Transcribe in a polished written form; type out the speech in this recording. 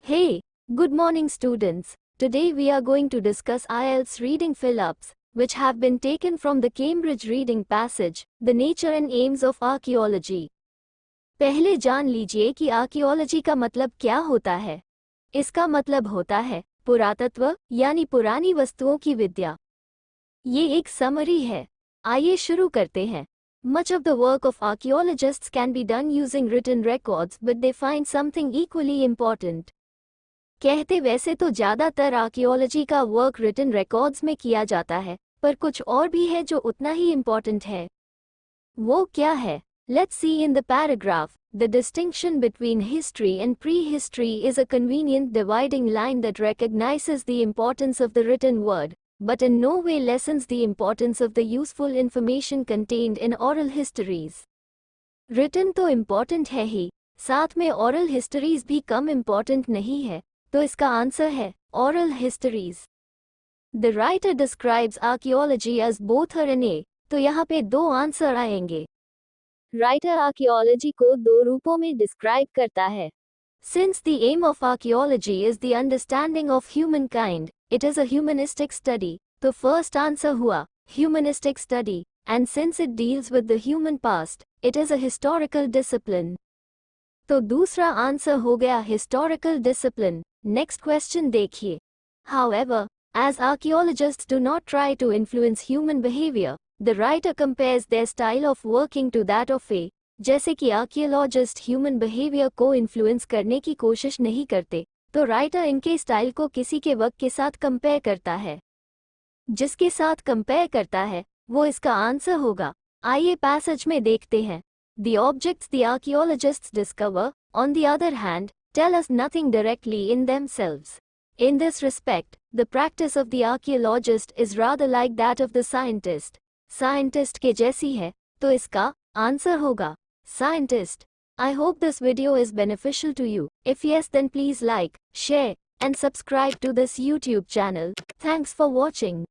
Hey, good morning students. Today we are going to discuss IELTS reading fill-ups, which have been taken from the Cambridge reading passage, The Nature and Aims of Archaeology. पहले जान लीजिए कि archaeology का मतलब क्या होता है। इसका मतलब होता है पुरातत्व यानी पुरानी वस्तुओं की विद्या। ये एक समरी है। आइए शुरू करते हैं। Much of the work of archaeologists can be done using written records, but they find something equally important. कहते वैसे तो ज़्यादातर आर्कियोलॉजी का वर्क रिटन रिकॉर्ड्स में किया जाता है, पर कुछ और भी है जो उतना ही इम्पॉर्टेंट है। वो क्या है? Let's see in the paragraph, the distinction between history and pre history is a convenient dividing line that recognizes the importance of the written word, but in no way lessens the importance of the useful information contained in oral histories. Written तो important है ही, साथ में oral histories भी कम important नहीं है, तो इसका आंसर है oral histories. The writer describes archaeology as both her and a, तो यहाँ पे दो आंसर आएंगे। राइटर आर्कियोलॉजी को दो रूपों में डिस्क्राइब करता है। Since the aim of archaeology is the understanding of humankind, it is a humanistic study, तो फर्स्ट आंसर हुआ humanistic study, and since it deals with the human past, it is a historical discipline. तो दूसरा answer हो गया historical discipline. Next question देखिए। However, as archaeologists do not try to influence human behavior, the writer compares their style of working to that of a, जैसे कि archaeologist human behaviour को influence करने की कोशिश नहीं करते, तो राइटर इनके स्टाइल को किसी के वर्क के साथ कंपेयर करता है। जिसके साथ कंपेयर करता है वो इसका आंसर होगा। आइए पैसेज में देखते हैं। The objects the archaeologists discover, on the other hand, tell us nothing directly in themselves. In this respect, the practice of the archaeologist is rather like that of the scientist. Scientist के जैसी है, तो इसका answer होगा scientist. I hope this video is beneficial to you. If yes, then please like, share, and subscribe to this YouTube channel. Thanks for watching.